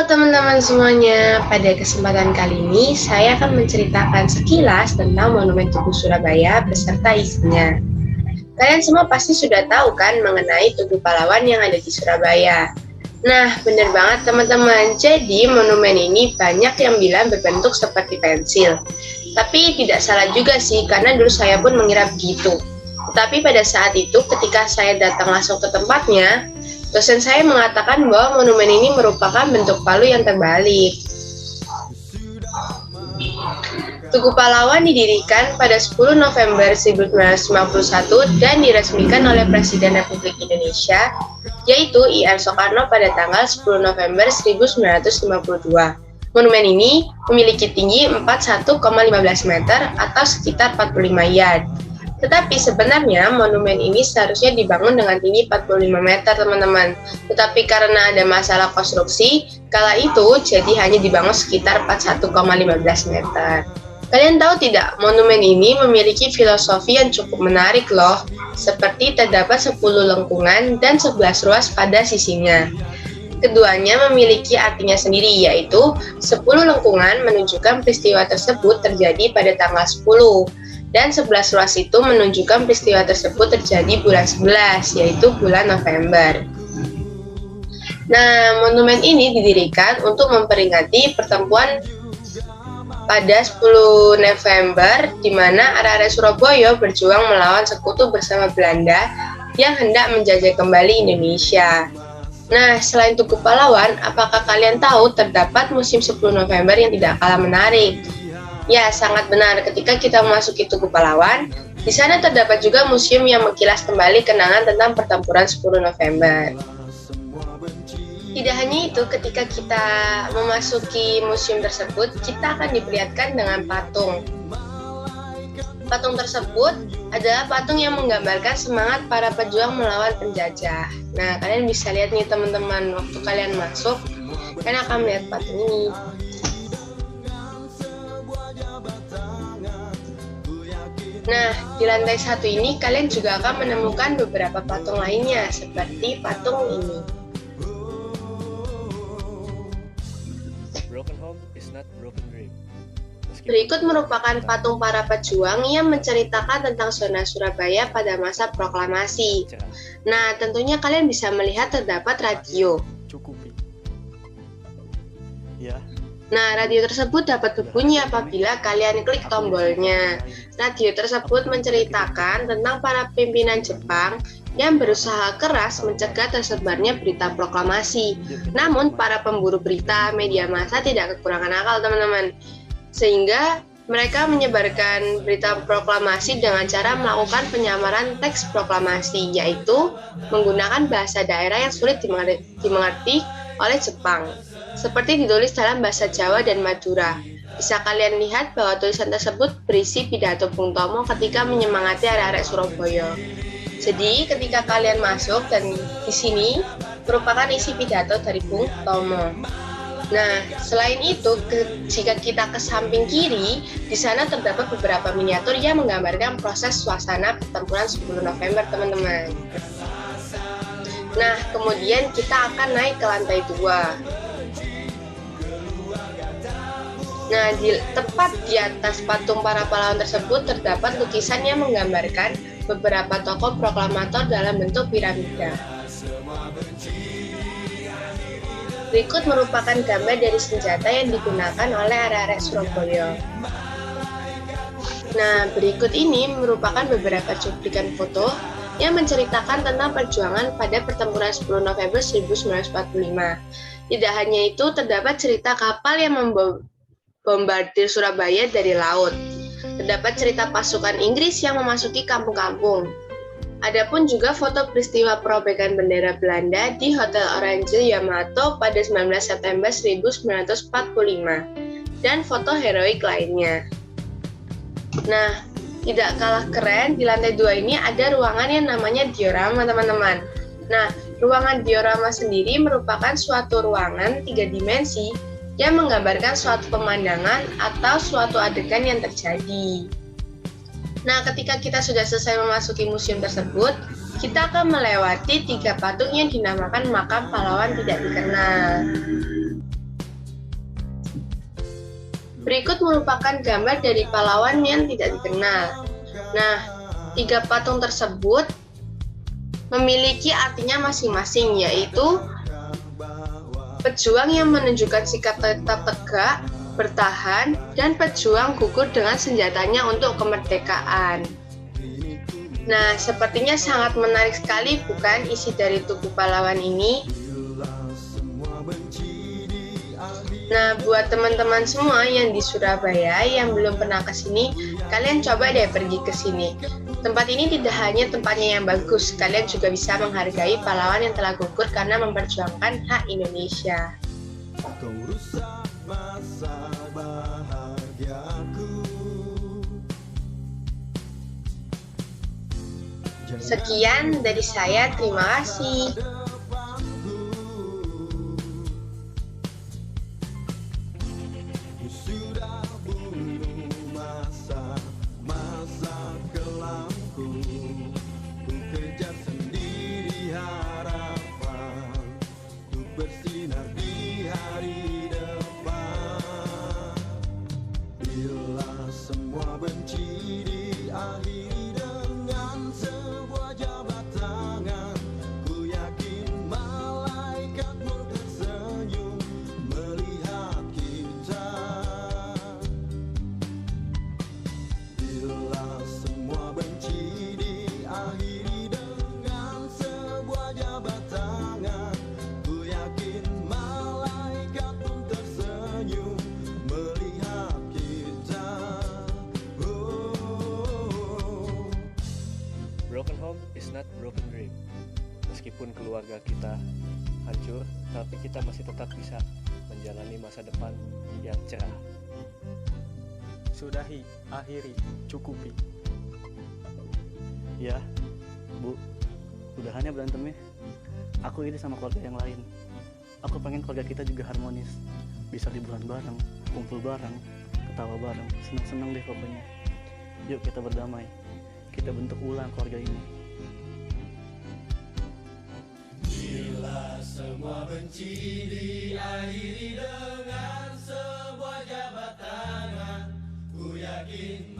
teman-teman semuanya, pada kesempatan kali ini saya akan menceritakan sekilas tentang Monumen Tugu Surabaya beserta isinya. Kalian semua pasti sudah tahu kan mengenai Tugu Pahlawan yang ada di Surabaya. Nah, bener banget teman-teman, jadi monumen ini banyak yang bilang berbentuk seperti pensil. Tapi tidak salah juga sih, karena dulu saya pun mengira begitu. Tetapi pada saat itu ketika saya datang langsung ke tempatnya, dosen saya mengatakan bahwa monumen ini merupakan bentuk palu yang terbalik. Tugu Pahlawan didirikan pada 10 November 1951 dan diresmikan oleh Presiden Republik Indonesia, yaitu I.R. Soekarno pada tanggal 10 November 1952. Monumen ini memiliki tinggi 41,15 meter atau sekitar 45 yard. Tetapi sebenarnya monumen ini seharusnya dibangun dengan tinggi 45 meter teman-teman. Tetapi karena ada masalah konstruksi, kala itu jadi hanya dibangun sekitar 41,15 meter. Kalian tahu tidak, monumen ini memiliki filosofi yang cukup menarik loh. Seperti terdapat 10 lengkungan dan 11 ruas pada sisinya. Keduanya memiliki artinya sendiri, yaitu 10 lengkungan menunjukkan peristiwa tersebut terjadi pada tanggal 10. Dan 11 ruas itu menunjukkan peristiwa tersebut terjadi bulan 11, yaitu bulan November. Nah, monumen ini didirikan untuk memperingati pertempuran pada 10 November, di mana arek-arek Surabaya berjuang melawan sekutu bersama Belanda yang hendak menjajah kembali Indonesia. Nah, selain Tugu Pahlawan, apakah kalian tahu terdapat Museum 10 November yang tidak kalah menarik? Ya, sangat benar. Ketika kita memasuki Tugu Pahlawan, di sana terdapat juga museum yang mengkilas kembali kenangan tentang pertempuran 10 November. Tidak hanya itu, ketika kita memasuki museum tersebut, kita akan diperlihatkan dengan patung. Patung tersebut adalah patung yang menggambarkan semangat para pejuang melawan penjajah. Nah, kalian bisa lihat nih teman-teman, waktu kalian masuk, kalian akan melihat patung ini. Nah, di lantai 1 ini kalian juga akan menemukan beberapa patung lainnya, seperti patung ini. Berikut merupakan patung para pejuang yang menceritakan tentang zona Surabaya pada masa proklamasi. Nah, tentunya kalian bisa melihat terdapat radio. Nah, radio tersebut dapat berbunyi apabila kalian klik tombolnya. Radio tersebut menceritakan tentang para pimpinan Jepang yang berusaha keras mencegah tersebarnya berita proklamasi. Namun, para pemburu berita media massa tidak kekurangan akal, teman-teman. Sehingga mereka menyebarkan berita proklamasi dengan cara melakukan penyamaran teks proklamasi, yaitu menggunakan bahasa daerah yang sulit dimengerti oleh Jepang, seperti ditulis dalam bahasa Jawa dan Madura. Bisa kalian lihat bahwa tulisan tersebut berisi pidato Bung Tomo ketika menyemangati arek-arek Surabaya. Jadi ketika kalian masuk dan di sini merupakan isi pidato dari Bung Tomo. Nah, selain itu, jika kita ke samping kiri, di sana terdapat beberapa miniatur yang menggambarkan proses suasana pertempuran 10 November, teman-teman. Nah, kemudian kita akan naik ke lantai 2. Nah, tepat di atas patung para pahlawan tersebut terdapat lukisan yang menggambarkan beberapa tokoh proklamator dalam bentuk piramida. Berikut merupakan gambar dari senjata yang digunakan oleh arek-arek Surabaya. Nah, berikut ini merupakan beberapa cuplikan foto yang menceritakan tentang perjuangan pada pertempuran 10 November 1945. Tidak hanya itu, terdapat cerita kapal yang membombardir Surabaya dari laut. Terdapat cerita pasukan Inggris yang memasuki kampung-kampung. Adapun juga foto peristiwa perobekan bendera Belanda di Hotel Orange Yamato pada 19 September 1945 dan foto heroik lainnya. Nah, tidak kalah keren, di lantai 2 ini ada ruangan yang namanya diorama, teman-teman. Nah, ruangan diorama sendiri merupakan suatu ruangan 3 dimensi yang menggambarkan suatu pemandangan atau suatu adegan yang terjadi. Nah, ketika kita sudah selesai memasuki museum tersebut, kita akan melewati 3 patung yang dinamakan makam pahlawan tidak dikenal. Berikut merupakan gambar dari pahlawan yang tidak dikenal. Nah, 3 patung tersebut memiliki artinya masing-masing, yaitu pejuang yang menunjukkan sikap tetap tegak, bertahan, dan pejuang gugur dengan senjatanya untuk kemerdekaan. Nah, sepertinya sangat menarik sekali bukan isi dari Tugu Pahlawan ini? Nah, buat teman-teman semua yang di Surabaya yang belum pernah ke sini, kalian coba deh pergi ke sini. Tempat ini tidak hanya tempatnya yang bagus, kalian juga bisa menghargai pahlawan yang telah gugur karena memperjuangkan hak Indonesia. Sekian dari saya, terima kasih. Bersinar di hari depan. Bila semua benci diakhiri dengan sebuah jabat tangan, ku yakin malaikat pun tersenyum melihat kita. Bila semua benci diakhiri dengan sebuah jabat tangan, broken home is not broken dream. Meskipun keluarga kita hancur, tapi kita masih tetap bisa menjalani masa depan yang cerah. Sudahi, akhiri, cukupi. Ya, Bu, udahannya berantemnya. Aku ini sama keluarga yang lain. Aku pengen keluarga kita juga harmonis. Bisa liburan bareng, kumpul bareng, ketawa bareng, senang-senang deh pokoknya. Yuk kita berdamai. Kita bentuk ulang keluarga ini. Bila semua benci diakhiri dengan sebuah jabat tangan, ku yakin